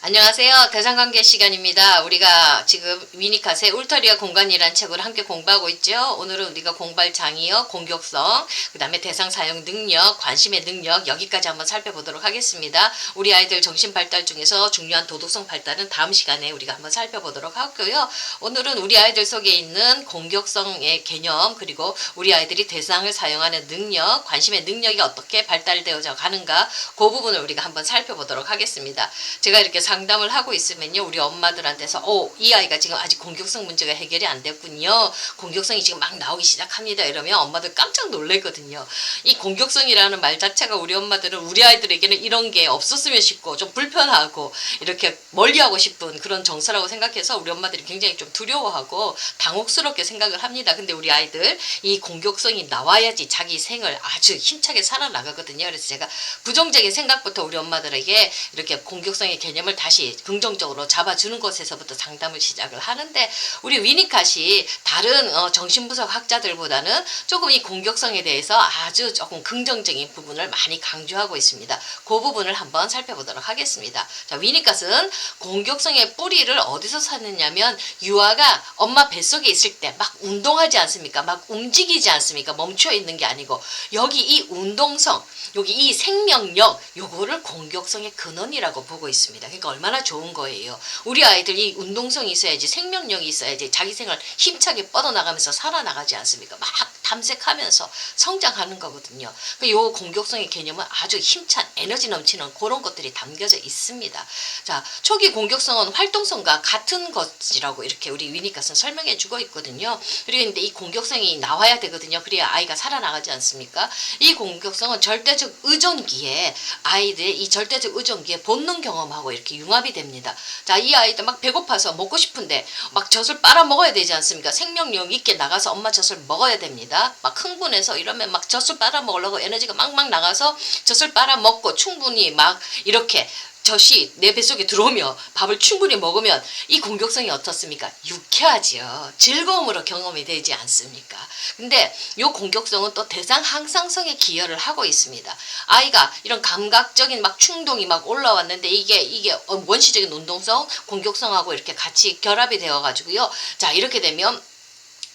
안녕하세요. 대상관계 시간입니다. 우리가 지금 위니캇의 울터리어 공간이라는 책을 함께 공부하고 있죠. 오늘은 우리가 공부할 장이요, 공격성, 그 다음에 대상 사용 능력, 관심의 능력, 여기까지 한번 살펴보도록 하겠습니다. 우리 아이들 정신 발달 중에서 중요한 도덕성 발달은 다음 시간에 우리가 한번 살펴보도록 하고요. 오늘은 우리 아이들 속에 있는 공격성의 개념, 그리고 우리 아이들이 대상을 사용하는 능력, 관심의 능력이 어떻게 발달되어져 가는가, 그 부분을 우리가 한번 살펴보도록 하겠습니다. 제가 이렇게 상담을 하고 있으면요, 우리 엄마들한테서 이 아이가 지금 아직 공격성 문제가 해결이 안 됐군요, 공격성이 지금 막 나오기 시작합니다, 이러면 엄마들 깜짝 놀래거든요. 이 공격성이라는 말 자체가 우리 엄마들은 우리 아이들에게는 이런 게 없었으면 싶고 좀 불편하고 이렇게 멀리하고 싶은 그런 정서라고 생각해서 우리 엄마들이 굉장히 좀 두려워하고 당혹스럽게 생각을 합니다. 근데 우리 아이들 이 공격성이 나와야지 자기 생을 아주 힘차게 살아나가거든요. 그래서 제가 부정적인 생각부터 우리 엄마들에게 이렇게 공격성의 개념을 다시 긍정적으로 잡아주는 것에서부터 상담을 시작을 하는데, 우리 위니캇이 다른 정신분석 학자들보다는 조금 이 공격성에 대해서 아주 조금 긍정적인 부분을 많이 강조하고 있습니다. 그 부분을 한번 살펴보도록 하겠습니다. 자, 위니캇은 공격성의 뿌리를 어디서 찾느냐면, 유아가 엄마 뱃속에 있을 때 막 운동하지 않습니까? 막 움직이지 않습니까? 멈춰 있는 게 아니고, 여기 이 운동성, 여기 이 생명력, 요거를 공격성의 근원이라고 보고 있습니다. 그러니까 얼마나 좋은 거예요. 우리 아이들 이 운동성이 있어야지, 생명력이 있어야지 자기 생을 힘차게 뻗어나가면서 살아나가지 않습니까? 막 탐색하면서 성장하는 거거든요. 요 공격성의 개념은 아주 힘찬 에너지 넘치는 그런 것들이 담겨져 있습니다. 자, 초기 공격성은 활동성과 같은 것이라고 이렇게 우리 위니캇은 설명해 주고 있거든요. 그리고 근데 이 공격성이 나와야 되거든요. 그래야 아이가 살아나가지 않습니까? 이 공격성은 절대적 의존기에, 아이들의 이 절대적 의존기에 본능 경험하고 이렇게 융합이 됩니다. 자, 이 아이들 막 배고파서 먹고 싶은데 막 젖을 빨아 먹어야 되지 않습니까? 생명력 있게 나가서 엄마 젖을 먹어야 됩니다. 막 흥분해서 이러면 막 젖을 빨아 먹으려고 에너지가 막막 나가서 젖을 빨아 먹고 충분히 막 이렇게 젖이 내 뱃속에 들어오며 밥을 충분히 먹으면 이 공격성이 어떻습니까? 유쾌하지요. 즐거움으로 경험이 되지 않습니까? 근데 이 공격성은 또 대상 항상성에 기여를 하고 있습니다. 아이가 이런 감각적인 막 충동이 막 올라왔는데 이게 원시적인 운동성, 공격성하고 이렇게 같이 결합이 되어 가지고요. 자, 이렇게 되면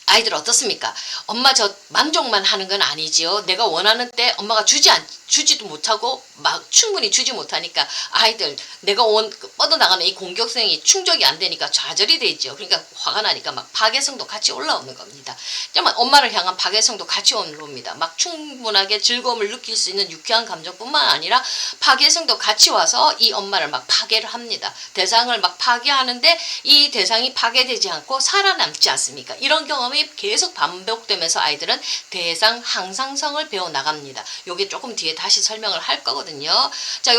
아이들 어떻습니까? 엄마 저 만족만 하는 건 아니지요. 내가 원하는 때 엄마가 주지도 못하고 막 충분히 주지 못하니까 아이들 내가 뻗어나가는 이 공격성이 충족이 안 되니까 좌절이 되죠. 그러니까 화가 나니까 막 파괴성도 같이 올라오는 겁니다. 정말 엄마를 향한 파괴성도 같이 올라옵니다. 막 충분하게 즐거움을 느낄 수 있는 유쾌한 감정뿐만 아니라 파괴성도 같이 와서 이 엄마를 막 파괴를 합니다. 대상을 막 파괴하는데 이 대상이 파괴되지 않고 살아남지 않습니까? 이런 경험이 계속 반복되면서 아이들은 대상 항상성을 배워 나갑니다. 요게 조금 뒤에 다시 설명을 할 거거든요. 자,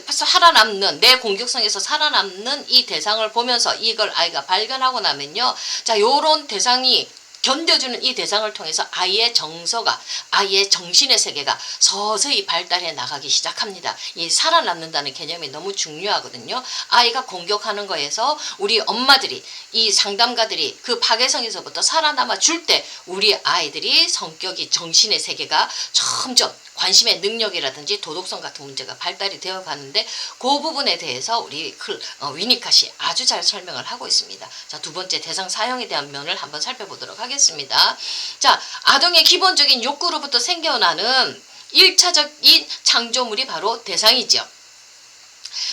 살아남는, 내 공격성에서 살아남는 이 대상을 보면서 이걸 아이가 발견하고 나면요. 자, 요런 대상이 견뎌주는 이 대상을 통해서 아이의 정서가, 아이의 정신의 세계가 서서히 발달해 나가기 시작합니다. 이 살아남는다는 개념이 너무 중요하거든요. 아이가 공격하는 거에서 우리 엄마들이, 이 상담가들이 그 파괴성에서부터 살아남아 줄 때 우리 아이들이 성격이, 정신의 세계가 점점 관심의 능력이라든지 도덕성 같은 문제가 발달이 되어 가는데, 그 부분에 대해서 우리 위니캇이 아주 잘 설명을 하고 있습니다. 자, 두 번째 대상 사용에 대한 면을 한번 살펴보도록 하겠습니다. 자, 아동의 기본적인 욕구로부터 생겨나는 1차적인 창조물이 바로 대상이죠.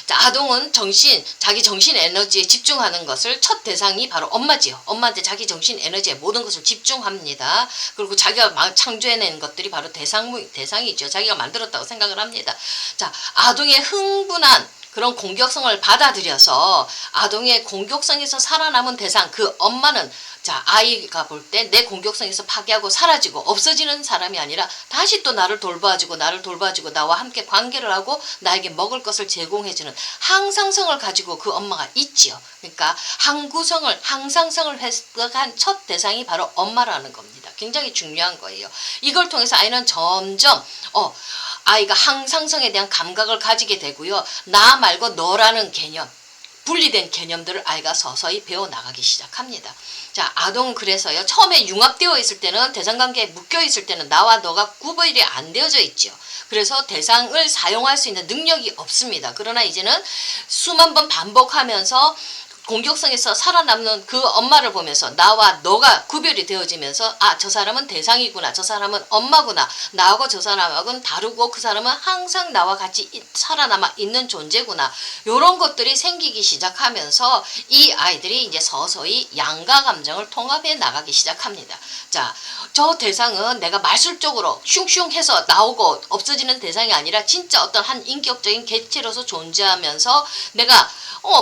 자, 아동은 자기 정신 에너지에 집중하는 것을 첫 대상이 바로 엄마지요. 엄마한테 자기 정신 에너지에 모든 것을 집중합니다. 그리고 자기가 창조해낸 것들이 바로 대상이죠. 자기가 만들었다고 생각을 합니다. 자, 아동의 흥분한 그런 공격성을 받아들여서 아동의 공격성에서 살아남은 대상, 그 엄마는, 자, 아이가 볼 때 내 공격성에서 파괴하고 사라지고 없어지는 사람이 아니라 다시 또 나를 돌봐주고 나와 함께 관계를 하고 나에게 먹을 것을 제공해주는 항상성을 가지고 그 엄마가 있지요. 그러니까 항상성을 획득한 첫 대상이 바로 엄마라는 겁니다. 굉장히 중요한 거예요. 이걸 통해서 아이는 점점 아이가 항상성에 대한 감각을 가지게 되고요. 나 말고 너라는 개념, 분리된 개념들을 아이가 서서히 배워나가기 시작합니다. 자, 아동은 그래서요. 처음에 융합되어 있을 때는 대상관계에 묶여 있을 때는 나와 너가 구별이 안 되어져 있죠. 그래서 대상을 사용할 수 있는 능력이 없습니다. 그러나 이제는 수만 번 반복하면서 공격성에서 살아남는 그 엄마를 보면서 나와 너가 구별이 되어지면서 아, 저 사람은 대상이구나. 저 사람은 엄마구나. 나하고 저 사람하고는 다르고 그 사람은 항상 나와 같이 살아남아 있는 존재구나. 이런 것들이 생기기 시작하면서 이 아이들이 이제 서서히 양가 감정을 통합해 나가기 시작합니다. 자, 저 대상은 내가 마술적으로 슝슝 해서 나오고 없어지는 대상이 아니라 진짜 어떤 한 인격적인 개체로서 존재하면서 내가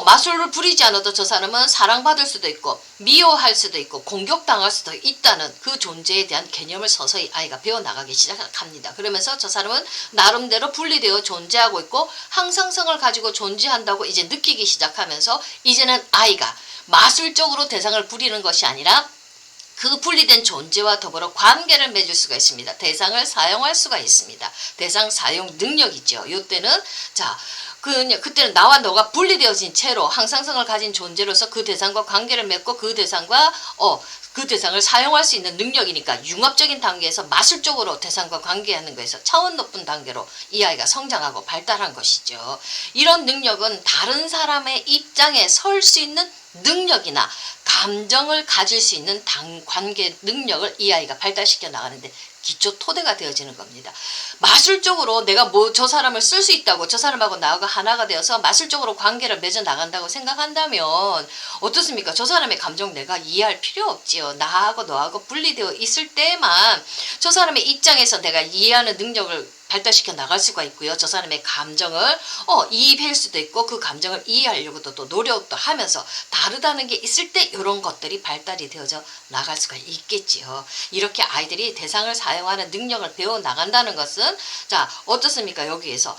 마술을 부리지 않아도 저 사람은 사랑받을 수도 있고 미워할 수도 있고 공격당할 수도 있다는 그 존재에 대한 개념을 서서히 아이가 배워나가기 시작합니다. 그러면서 저 사람은 나름대로 분리되어 존재하고 있고 항상성을 가지고 존재한다고 이제 느끼기 시작하면서 이제는 아이가 마술적으로 대상을 부리는 것이 아니라 그 분리된 존재와 더불어 관계를 맺을 수가 있습니다. 대상을 사용할 수가 있습니다. 대상 사용 능력이죠. 이때는 자, 그때는 나와 너가 분리되어진 채로 항상성을 가진 존재로서 그 대상과 관계를 맺고 그 대상과 그 대상을 사용할 수 있는 능력이니까 융합적인 단계에서 마술적으로 대상과 관계하는 것에서 차원 높은 단계로 이 아이가 성장하고 발달한 것이죠. 이런 능력은 다른 사람의 입장에 설 수 있는 능력이나 감정을 가질 수 있는 관계 능력을 이 아이가 발달시켜 나가는데 기초 토대가 되어지는 겁니다. 마술적으로 내가 저 사람을 쓸 수 있다고 저 사람하고 나하고 하나가 되어서 마술적으로 관계를 맺어 나간다고 생각한다면 어떻습니까? 저 사람의 감정 내가 이해할 필요 없지요. 나하고 너하고 분리되어 있을 때만 저 사람의 입장에서 내가 이해하는 능력을 발달시켜 나갈 수가 있고요. 저 사람의 감정을 이입할 수도 있고 그 감정을 이해하려고도 또 노력도 하면서 다르다는 게 있을 때 이런 것들이 발달이 되어져 나갈 수가 있겠지요. 이렇게 아이들이 대상을 사용하는 능력을 배워 나간다는 것은 자, 어떻습니까? 여기에서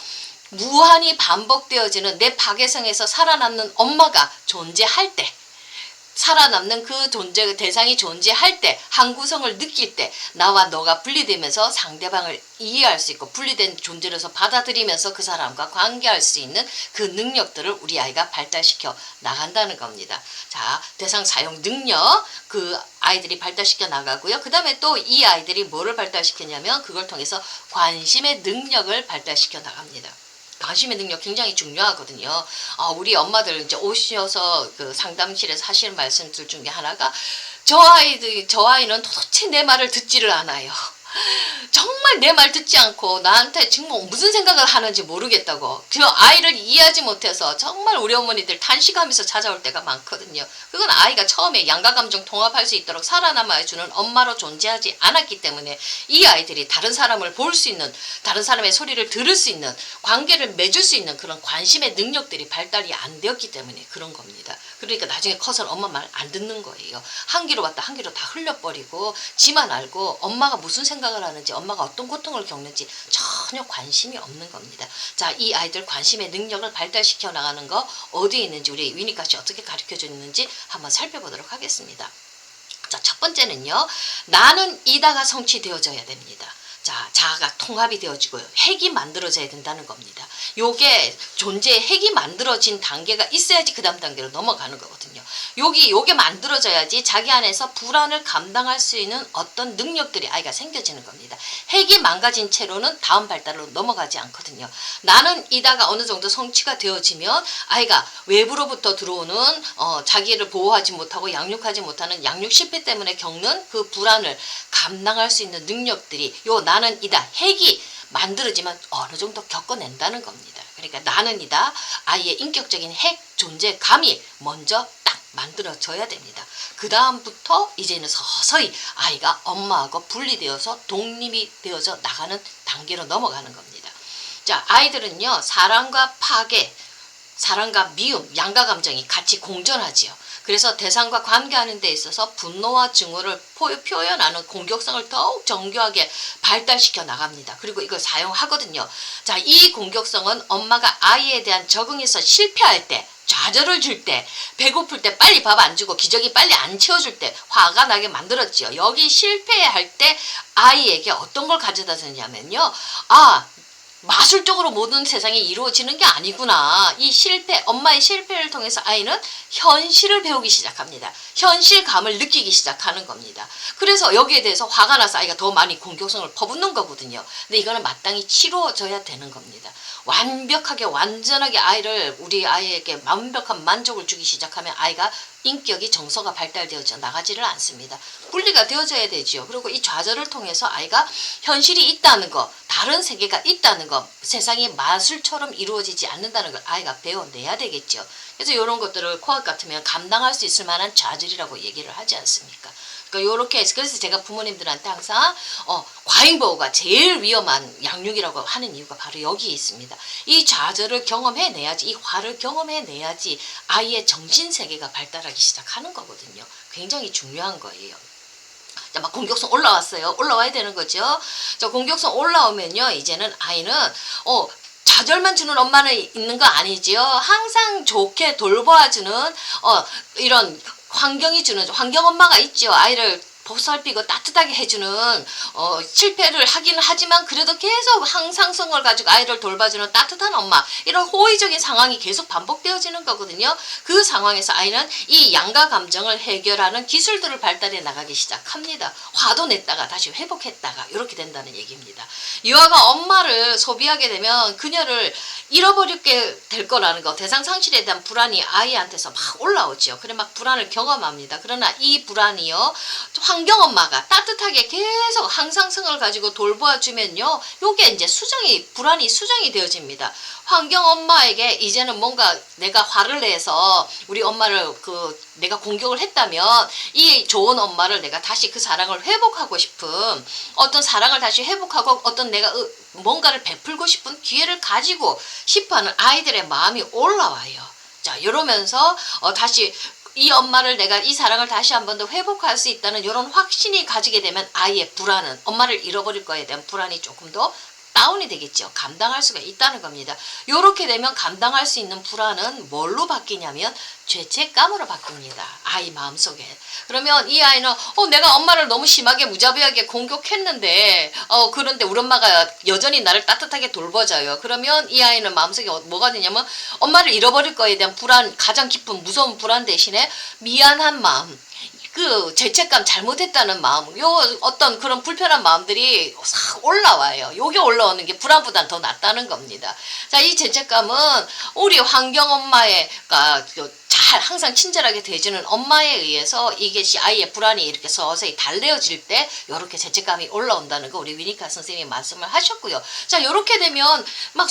무한히 반복되어지는 내 파괴성에서 살아남는 엄마가 존재할 때 살아남는 그 대상이 존재할 때 한 구성을 느낄 때 나와 너가 분리되면서 상대방을 이해할 수 있고 분리된 존재로서 받아들이면서 그 사람과 관계할 수 있는 그 능력들을 우리 아이가 발달시켜 나간다는 겁니다. 자, 대상 사용 능력 그 아이들이 발달시켜 나가고요. 그 다음에 또 이 아이들이 뭐를 발달시키냐면 그걸 통해서 관심의 능력을 발달시켜 나갑니다. 관심의 능력 굉장히 중요하거든요. 우리 엄마들 이제 오셔서 그 상담실에서 하시는 말씀들 중에 하나가 저 아이는 도대체 내 말을 듣지를 않아요. 정말 내 말 듣지 않고 나한테 지금 무슨 생각을 하는지 모르겠다고 저 아이를 이해하지 못해서 정말 우리 어머니들 탄식하면서 찾아올 때가 많거든요. 그건 아이가 처음에 양가감정 통합할 수 있도록 살아남아주는 엄마로 존재하지 않았기 때문에 이 아이들이 다른 사람을 볼 수 있는 다른 사람의 소리를 들을 수 있는 관계를 맺을 수 있는 그런 관심의 능력들이 발달이 안 되었기 때문에 그런 겁니다. 그러니까 나중에 커서 엄마 말 안 듣는 거예요. 한 귀로 왔다 한 귀로 다 흘려버리고 지만 알고 엄마가 무슨 생각을 하는지 엄마가 어떤 고통을 겪는지 전혀 관심이 없는 겁니다. 자, 이 아이들 관심의 능력을 발달시켜 나가는 거 어디에 있는지 우리 위니카씨 어떻게 가르쳐 줬는지 한번 살펴보도록 하겠습니다. 자, 첫 번째는요. 나는 이다가 성취되어져야 됩니다. 자, 자아가 통합이 되어지고요. 핵이 만들어져야 된다는 겁니다. 요게 존재의 핵이 만들어진 단계가 있어야지 그 다음 단계로 넘어가는 거거든요. 요게 만들어져야지 자기 안에서 불안을 감당할 수 있는 어떤 능력들이 아이가 생겨지는 겁니다. 핵이 망가진 채로는 다음 발달로 넘어가지 않거든요. 나는 이다가 어느 정도 성취가 되어지면 아이가 외부로부터 들어오는 자기를 보호하지 못하고 양육하지 못하는 양육 실패 때문에 겪는 그 불안을 감당할 수 있는 능력들이 나는 이다 핵이 만들어지면 어느 정도 겪어낸다는 겁니다. 그러니까 나는 이다 아이의 인격적인 핵 존재감이 먼저 딱 만들어져야 됩니다. 그 다음부터 이제는 서서히 아이가 엄마하고 분리되어서 독립이 되어져 나가는 단계로 넘어가는 겁니다. 자, 아이들은요 사랑과 파괴 사랑과 미움, 양가 감정이 같이 공존하지요. 그래서 대상과 관계하는 데 있어서 분노와 증오를 표현하는 공격성을 더욱 정교하게 발달시켜 나갑니다. 그리고 이걸 사용하거든요. 자, 이 공격성은 엄마가 아이에 대한 적응에서 실패할 때 좌절을 줄 때, 배고플 때 빨리 밥 안 주고 기저귀 빨리 안 채워줄 때 화가 나게 만들었지요. 여기 실패할 때 아이에게 어떤 걸 가져다 주냐면요. 마술적으로 모든 세상이 이루어지는 게 아니구나. 이 실패, 엄마의 실패를 통해서 아이는 현실을 배우기 시작합니다. 현실감을 느끼기 시작하는 겁니다. 그래서 여기에 대해서 화가 나서 아이가 더 많이 공격성을 퍼붓는 거거든요. 근데 이거는 마땅히 치루어져야 되는 겁니다. 완벽하게 완전하게 우리 아이에게 완벽한 만족을 주기 시작하면 아이가 인격이 정서가 발달되어져 나가지를 않습니다. 분리가 되어져야 되지요. 그리고 이 좌절을 통해서 아이가 현실이 있다는 거, 다른 세계가 있다는 거, 세상이 마술처럼 이루어지지 않는다는 걸 아이가 배워내야 되겠죠. 그래서 이런 것들을 코앞 같으면 감당할 수 있을 만한 좌절이라고 얘기를 하지 않습니까? 그러니까 요렇게 해서 그래서 제가 부모님들한테 항상 과잉보호가 제일 위험한 양육이라고 하는 이유가 바로 여기에 있습니다. 이 좌절을 경험해내야지, 이 화를 경험해내야지 아이의 정신세계가 발달하기 시작하는 거거든요. 굉장히 중요한 거예요. 자, 막 공격성 올라왔어요. 올라와야 되는 거죠. 저 공격성 올라오면요, 이제는 아이는 좌절만 주는 엄마는 있는 거 아니지요. 항상 좋게 돌보아주는 이런 환경이 주는 환경 엄마가 있죠. 아이를 보살피고 따뜻하게 해주는 실패를 하기는 하지만 그래도 계속 항상성을 가지고 아이를 돌봐주는 따뜻한 엄마, 이런 호의적인 상황이 계속 반복되어지는 거거든요. 그 상황에서 아이는 이 양가 감정을 해결하는 기술들을 발달해 나가기 시작합니다. 화도 냈다가 다시 회복했다가 이렇게 된다는 얘기입니다. 유아가 엄마를 소비하게 되면 그녀를 잃어버리게 될 거라는 거, 대상 상실에 대한 불안이 아이한테서 막 올라오죠. 그래 막 불안을 경험합니다. 그러나 이 불안이요, 환경 엄마가 따뜻하게 계속 항상성을 가지고 돌보아주면요, 요게 이제 불안이 수정이 되어집니다. 환경 엄마에게 이제는 뭔가 내가 화를 내서 우리 엄마를 내가 공격을 했다면 이 좋은 엄마를 내가 다시 그 사랑을 회복하고 싶은, 어떤 사랑을 다시 회복하고 어떤 내가 뭔가를 베풀고 싶은 기회를 가지고 싶어하는 아이들의 마음이 올라와요. 자, 이러면서 다시 이 엄마를 내가 이 사랑을 다시 한 번 더 회복할 수 있다는 이런 확신이 가지게 되면 아이의 불안은, 엄마를 잃어버릴 거에 대한 불안이 조금 더 다운이 되겠죠. 감당할 수가 있다는 겁니다. 이렇게 되면 감당할 수 있는 불안은 뭘로 바뀌냐면 죄책감으로 바뀝니다. 아이 마음속에. 그러면 이 아이는 내가 엄마를 너무 심하게 무자비하게 공격했는데 그런데 우리 엄마가 여전히 나를 따뜻하게 돌봐줘요. 그러면 이 아이는 마음속에 뭐가 되냐면 엄마를 잃어버릴 거에 대한 불안, 가장 깊은 무서운 불안 대신에 미안한 마음, 그 죄책감, 잘못했다는 마음, 요 어떤 그런 불편한 마음들이 싹 올라와요. 요게 올라오는 게 불안보다 더 낫다는 겁니다. 자, 이 죄책감은 우리 환경 엄마가 잘 항상 친절하게 대해주는 엄마에 의해서 이것이 아이의 불안이 이렇게 서서히 달래어질 때 이렇게 죄책감이 올라온다는 거 우리 위니카 선생님이 말씀을 하셨고요. 자, 이렇게 되면 막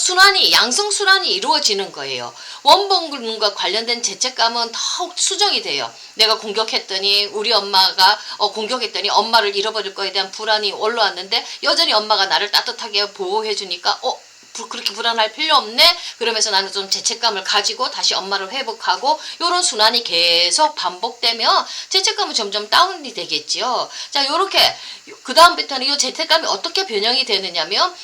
양성순환이 이루어지는 거예요. 원본과 관련된 죄책감은 더욱 수정이 돼요. 내가 공격했더니 우리 엄마가 공격했더니 엄마를 잃어버릴 거에 대한 불안이 올라왔는데 여전히 엄마가 나를 따뜻하게 보호해 주니까 그렇게 불안할 필요 없네. 그러면서 나는 좀 죄책감을 가지고 다시 엄마를 회복하고 이런 순환이 계속 반복되면 죄책감은 점점 다운이 되겠지요. 자, 요렇게 그 다음부터는 이 죄책감이 어떻게 변형이 되느냐면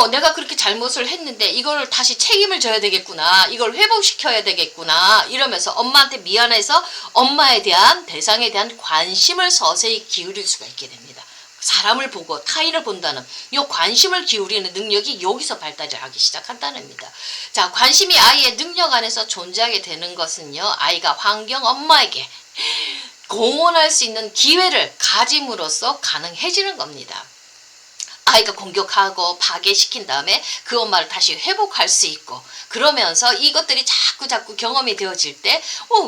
내가 그렇게 잘못을 했는데 이걸 다시 책임을 져야 되겠구나, 이걸 회복시켜야 되겠구나 이러면서 엄마한테 미안해서 엄마에 대한, 대상에 대한 관심을 서서히 기울일 수가 있게 됩니다. 사람을 보고 타인을 본다는 이 관심을 기울이는 능력이 여기서 발달을 하기 시작한다는 겁니다. 자, 관심이 아이의 능력 안에서 존재하게 되는 것은요, 아이가 환경 엄마에게 공헌할 수 있는 기회를 가짐으로써 가능해지는 겁니다. 아이가 공격하고 파괴시킨 다음에 그 엄마를 다시 회복할 수 있고, 그러면서 이것들이 자꾸 경험이 되어질 때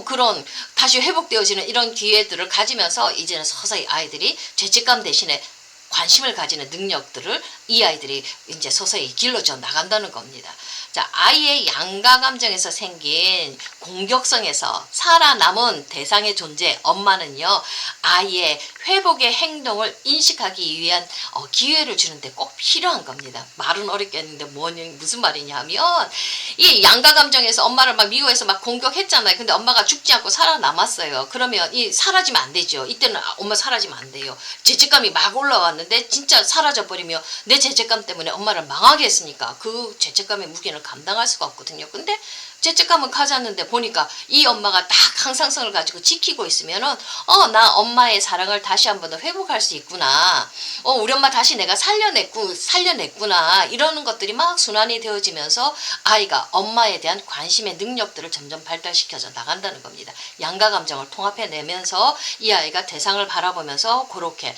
그런 다시 회복되어지는 이런 기회들을 가지면서 이제는 서서히 아이들이 죄책감 대신에 관심을 가지는 능력들을 이 아이들이 이제 서서히 길러져 나간다는 겁니다. 자, 아이의 양가 감정에서 생긴 공격성에서 살아남은 대상의 존재 엄마는요, 아이의 회복의 행동을 인식하기 위한 기회를 주는데 꼭 필요한 겁니다. 말은 어렵겠는데 무슨 말이냐면, 이 양가 감정에서 엄마를 막 미워해서 막 공격했잖아요. 근데 엄마가 죽지 않고 살아남았어요. 그러면 사라지면 안 되죠. 이때는 엄마 사라지면 안 돼요. 죄책감이 막 올라왔는데 진짜 사라져버리면 내 죄책감 때문에 엄마를 망하게 했으니까 그 죄책감의 무게는 감당할 수가 없거든요. 근데 죄책감은 가졌는데 보니까 이 엄마가 딱 항상성을 가지고 지키고 있으면은 나 엄마의 사랑을 다시 한 번 더 회복할 수 있구나. 우리 엄마 다시 내가 살려냈구나. 이러는 것들이 막 순환이 되어지면서 아이가 엄마에 대한 관심의 능력들을 점점 발달시켜져 나간다는 겁니다. 양가 감정을 통합해내면서 이 아이가 대상을 바라보면서 그렇게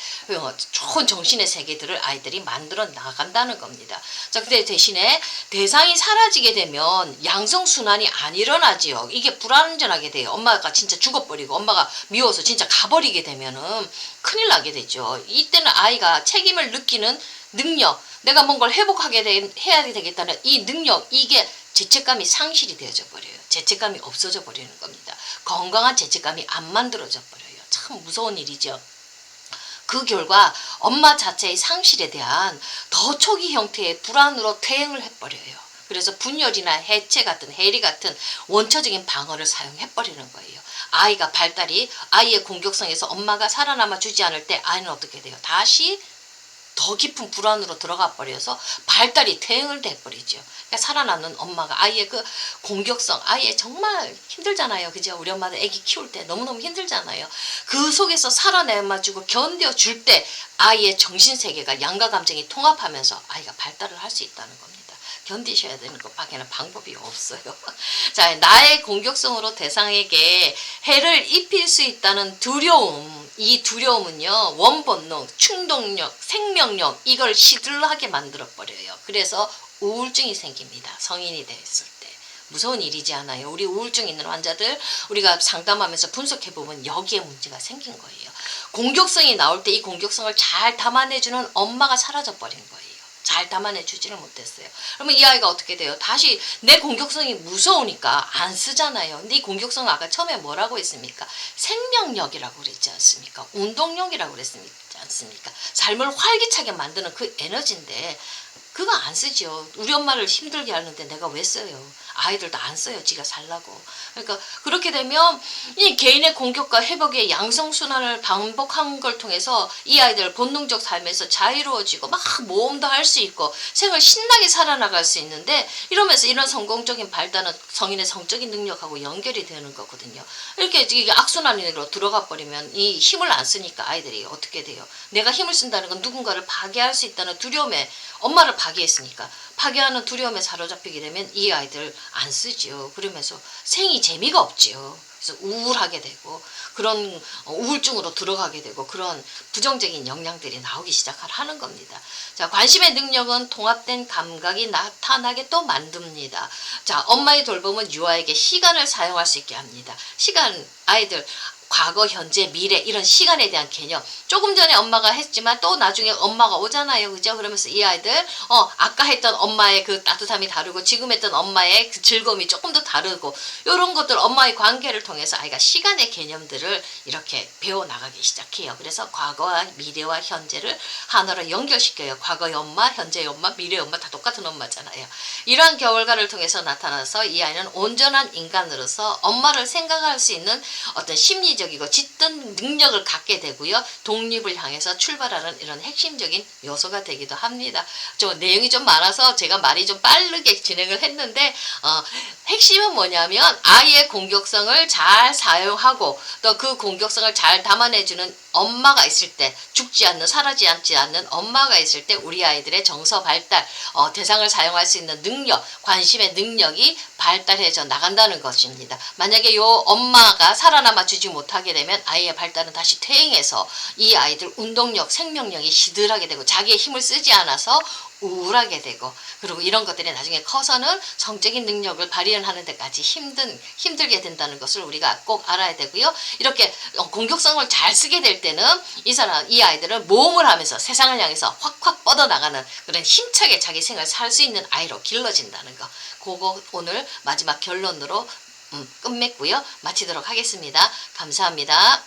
좋은 정신의 세계들을 아이들이 만들어 나간다는 겁니다. 자, 근데 대신에 대상이 사라지게 되면 양성순환이 안 일어나지요. 이게 불완전하게 돼요. 엄마가 진짜 죽어버리고 엄마가 미워서 진짜 가버리게 되면은 큰일 나게 되죠. 이때는 아이가 책임을 느끼는 능력, 내가 뭔가를 해야 되겠다는 이 능력, 이게 죄책감이 상실이 되어져 버려요. 죄책감이 없어져 버리는 겁니다. 건강한 죄책감이 안 만들어져 버려요. 참 무서운 일이죠. 그 결과 엄마 자체의 상실에 대한 더 초기 형태의 불안으로 퇴행을 해버려요. 그래서 분열이나 해체 같은 해리 같은 원초적인 방어를 사용해버리는 거예요. 아이가 아이의 공격성에서 엄마가 살아남아 주지 않을 때 아이는 어떻게 돼요? 다시 더 깊은 불안으로 들어가 버려서 발달이 퇴행을 돼버리죠. 그러니까 살아남는 엄마가 아이의 그 공격성, 아이의 정말 힘들잖아요. 그죠? 우리 엄마도 아기 키울 때 너무너무 힘들잖아요. 그 속에서 살아남아주고 견뎌줄 때 아이의 정신세계가 양가 감정이 통합하면서 아이가 발달을 할 수 있다는 겁니다. 견디셔야 되는 것밖에는 방법이 없어요. 자, 나의 공격성으로 대상에게 해를 입힐 수 있다는 두려움, 이 두려움은요, 원본능, 충동력, 생명력, 이걸 시들하게 만들어버려요. 그래서 우울증이 생깁니다. 성인이 됐을 때. 무서운 일이지 않아요. 우리 우울증 있는 환자들 우리가 상담하면서 분석해보면 여기에 문제가 생긴 거예요. 공격성이 나올 때 이 공격성을 잘 담아내주는 엄마가 사라져버린 거예요. 잘 담아내주지를 못했어요. 그러면 이 아이가 어떻게 돼요? 다시 내 공격성이 무서우니까 안 쓰잖아요. 근데 이 공격성은 아까 처음에 뭐라고 했습니까? 생명력이라고 그랬지 않습니까? 운동력이라고 그랬지 않습니까? 삶을 활기차게 만드는 그 에너지인데 그거 안 쓰죠. 우리 엄마를 힘들게 하는데 내가 왜 써요? 아이들도 안 써요. 지가 살라고. 그러니까 그렇게 되면 이 개인의 공격과 회복의 양성순환을 반복한 걸 통해서 이 아이들 본능적 삶에서 자유로워지고 막 모험도 할 수 있고 생을 신나게 살아나갈 수 있는데 이러면서 이런 성공적인 발달은 성인의 성적인 능력하고 연결이 되는 거거든요. 이렇게 이게 악순환으로 들어가 버리면 이 힘을 안 쓰니까 아이들이 어떻게 돼요? 내가 힘을 쓴다는 건 누군가를 파괴할 수 있다는 두려움에 엄마를 파괴했으니까 파괴하는 두려움에 사로잡히게 되면 이 아이들 안 쓰지요. 그러면서 생이 재미가 없지요. 그래서 우울하게 되고 그런 우울증으로 들어가게 되고 그런 부정적인 영향들이 나오기 시작하는 겁니다. 자, 관심의 능력은 통합된 감각이 나타나게 또 만듭니다. 자, 엄마의 돌봄은 유아에게 시간을 사용할 수 있게 합니다. 시간, 아이들 과거, 현재, 미래 이런 시간에 대한 개념 조금 전에 엄마가 했지만 또 나중에 엄마가 오잖아요. 그죠? 그러면서 이 아이들 아까 했던 엄마의 그 따뜻함이 다르고 지금 했던 엄마의 그 즐거움이 조금 더 다르고 이런 것들 엄마의 관계를 통해서 아이가 시간의 개념들을 이렇게 배워나가기 시작해요. 그래서 과거와 미래와 현재를 하나로 연결시켜요. 과거의 엄마, 현재의 엄마, 미래의 엄마 다 똑같은 엄마잖아요. 이러한 결과를 통해서 나타나서 이 아이는 온전한 인간으로서 엄마를 생각할 수 있는 어떤 심리적 이고 짙은 능력을 갖게 되고요. 독립을 향해서 출발하는 이런 핵심적인 요소가 되기도 합니다. 내용이 좀 많아서 제가 말이 좀 빠르게 진행을 했는데 핵심은 뭐냐면 아이의 공격성을 잘 사용하고 또 그 공격성을 잘 담아내주는 엄마가 있을 때 죽지 않는 사라지지 않는 엄마가 있을 때 우리 아이들의 정서 발달 대상을 사용할 수 있는 능력 관심의 능력이 발달해져 나간다는 것입니다. 만약에 요 엄마가 살아남아 주지 못하게 되면 아이의 발달은 다시 퇴행해서 이 아이들 운동력 생명력이 시들하게 되고 자기의 힘을 쓰지 않아서 우울하게 되고 그리고 이런 것들이 나중에 커서는 성적인 능력을 발휘하는 데까지 힘들게 된다는 것을 우리가 꼭 알아야 되고요. 이렇게 공격성을 잘 쓰게 될 때는 이 아이들은 모험을 하면서 세상을 향해서 확확 뻗어나가는 그런 힘차게 자기 생을 살 수 있는 아이로 길러진다는 거. 그거 오늘 마지막 결론으로 끝맺고요. 마치도록 하겠습니다. 감사합니다.